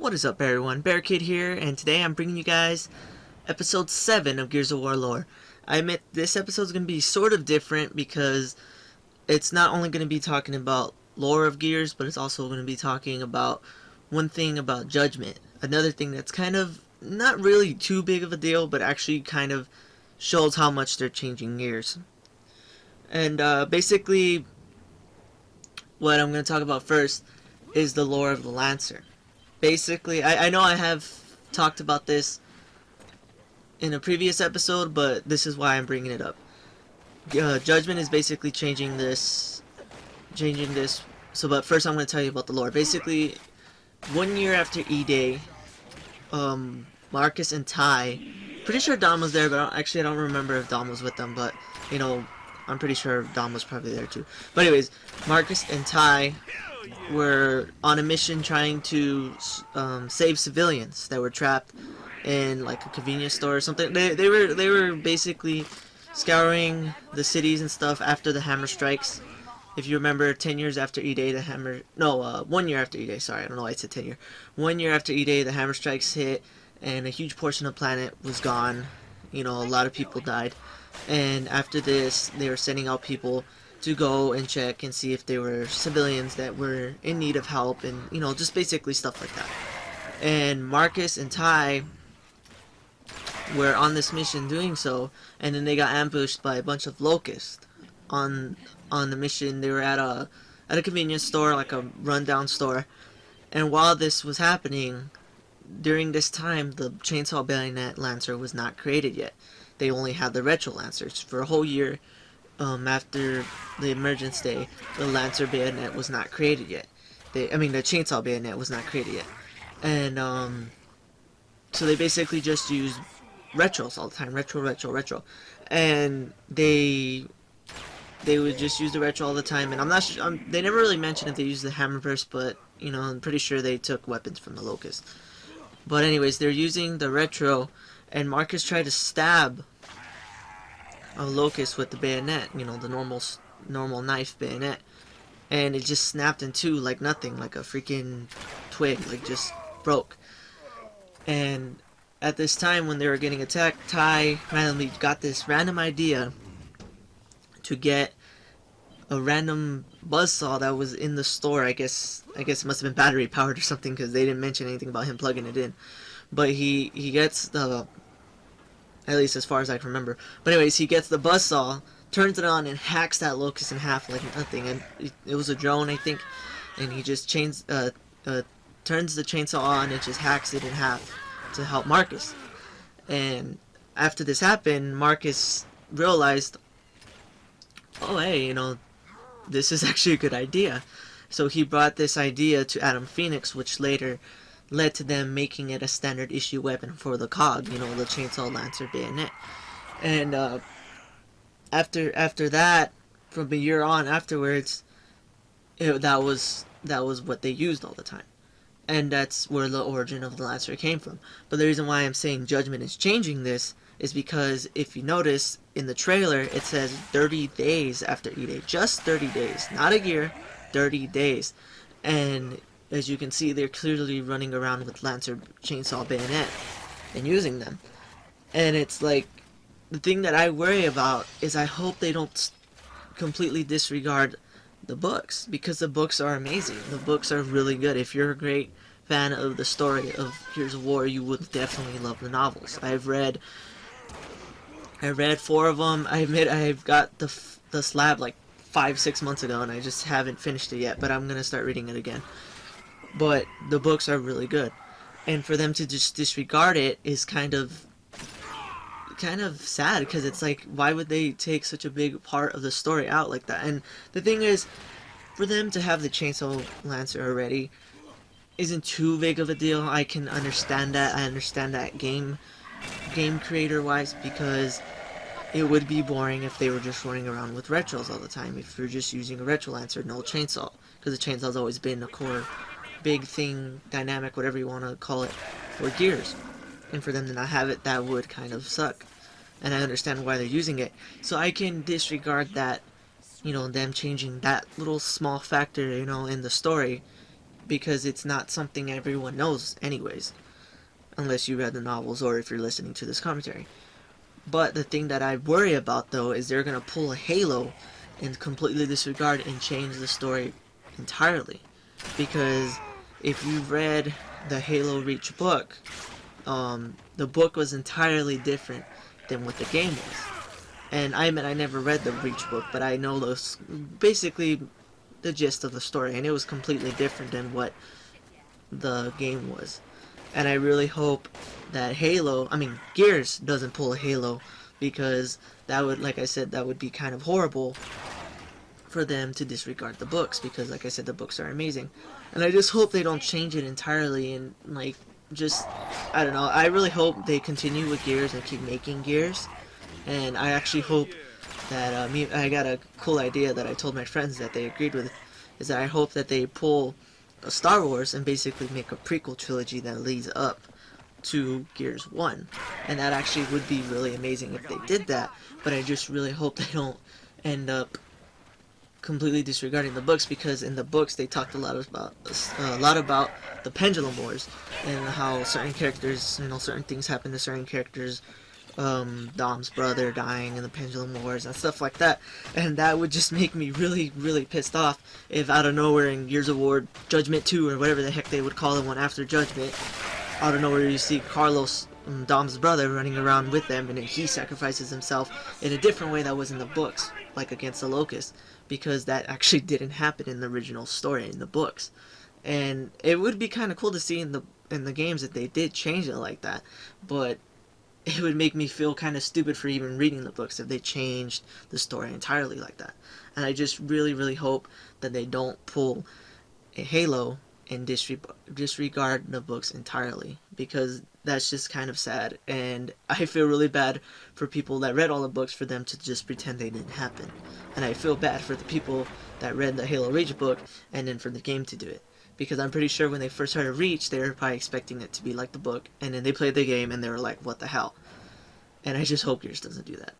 What is up, everyone? Bear Kid here, and today I'm bringing you guys episode 7 of Gears of War lore. I admit this episode is going to be sort of different because it's not only going to be talking about lore of Gears, but it's also going to be talking about one thing about Judgment. Another thing that's kind of not really too big of a deal, but actually kind of shows how much they're changing Gears. And basically, what I'm going to talk about first is the lore of the Lancer. Basically, I know I have talked about this in a previous episode, but this is why I'm bringing it up. Judgment is basically changing this. But first I'm going to tell you about the lore. Basically, 1 year after E-Day, Marcus and Ty, pretty sure Dom was there, but I don't remember if Dom was with them, but, you know, I'm pretty sure Dom was probably there too. But anyways, Marcus and Ty were on a mission trying to save civilians that were trapped in like a convenience store or something. They were basically scouring the cities and stuff after the hammer strikes. If you remember, 10 years after E-Day, the hammer... No, 1 year after E-Day, sorry, I don't know why I said 10 year. 1 year after E-Day, the hammer strikes hit, and a huge portion of the planet was gone. You know, a lot of people died. And after this, they were sending out people to go and check and see if there were civilians that were in need of help, and, you know, just basically stuff like that. And Marcus and Ty were on this mission doing so, and then they got ambushed by a bunch of locusts on the mission. They were at a convenience store, like a rundown store, and while this was happening, during this time, the Chainsaw Bayonet Lancer was not created yet. They only had the Retro Lancers. For a whole year after the Emergence Day, the Lancer Bayonet was not created yet. The Chainsaw Bayonet was not created yet. And so they basically just used retros all the time. Retro. And they would just use the retro all the time. And I'm not sure, they never really mentioned if they used the Hammerburst, but, you know, I'm pretty sure they took weapons from the Locust. But anyways, they're using the retro, and Marcus tried to stab a Locust with the bayonet, you know, the normal knife bayonet, and it just snapped in two like nothing, like a freaking twig, like just broke. And at this time when they were getting attacked, Ty randomly got this random idea to get a random buzzsaw that was in the store. I guess it must have been battery powered or something, because they didn't mention anything about him plugging it in. But he gets the, at least as far as I can remember. But anyways, he gets the buzzsaw, turns it on, and hacks that locust in half like nothing. And it was a drone, I think. And he just turns the chainsaw on and just hacks it in half to help Marcus. And after this happened, Marcus realized, oh hey, you know, this is actually a good idea. So he brought this idea to Adam Phoenix, which later led to them making it a standard issue weapon for the COG, you know, the Chainsaw Lancer Bayonet. And after that, from a year on afterwards, that was what they used all the time. And that's where the origin of the Lancer came from. But the reason why I'm saying Judgment is changing this is because if you notice in the trailer, it says 30 days after E-Day. Just 30 days. Not a year, 30 days. And as you can see, they're clearly running around with Lancer Chainsaw Bayonet and using them. And it's like, the thing that I worry about is I hope they don't completely disregard the books, because the books are amazing. The books are really good. If you're a great fan of the story of Gears of War, you would definitely love the novels. I read 4 of them. I admit I've got the slab like 5-6 months ago, and I just haven't finished it yet, but I'm gonna start reading it again. But the books are really good, and for them to just disregard it is kind of sad, because it's like, why would they take such a big part of the story out like that? And the thing is, for them to have the Chainsaw Lancer already isn't too big of a deal. I can understand that. I understand that game creator wise, because it would be boring if they were just running around with retros all the time, if you're just using a retro Lancer, no chainsaw, because the chainsaw's always been a core big thing, dynamic, whatever you want to call it, for Gears. And for them to not have it, that would kind of suck. And I understand why they're using it. So I can disregard that, you know, them changing that little small factor, you know, in the story, because it's not something everyone knows anyways, unless you read the novels or if you're listening to this commentary. But the thing that I worry about though is they're gonna pull a Halo and completely disregard and change the story entirely. Because if you read the Halo Reach book, the book was entirely different than what the game was. And I admit I never read the Reach book, but I know those basically the gist of the story, and it was completely different than what the game was. And I really hope that Gears doesn't pull a Halo, because that would, like I said, that would be kind of horrible for them to disregard the books, because like I said, the books are amazing. And I just hope they don't change it entirely and like just, I don't know, I really hope they continue with Gears and keep making Gears. And I actually hope that I got a cool idea that I told my friends that they agreed with, is that I hope that they pull a Star Wars and basically make a prequel trilogy that leads up to Gears 1. And that actually would be really amazing if they did that, but I just really hope they don't end up completely disregarding the books, because in the books they talked a lot about the Pendulum Wars and how certain characters, certain things happen to certain characters, Dom's brother dying in the Pendulum Wars and stuff like that, and that would just make me really, really pissed off if out of nowhere in Gears of War Judgment 2 or whatever the heck they would call the one after Judgment, out of nowhere you see Carlos, Dom's brother, running around with them, and then he sacrifices himself in a different way that was in the books, like against the Locust, because that actually didn't happen in the original story in the books. And it would be kind of cool to see in the games that they did change it like that, but it would make me feel kind of stupid for even reading the books if they changed the story entirely like that. And I just really, really hope that they don't pull a Halo and disregard the books entirely, because that's just kind of sad, and I feel really bad for people that read all the books for them to just pretend they didn't happen. And I feel bad for the people that read the Halo Reach book and then for the game to do it, because I'm pretty sure when they first heard of Reach, they were probably expecting it to be like the book, and then they played the game and they were like, what the hell? And I just hope Gears doesn't do that.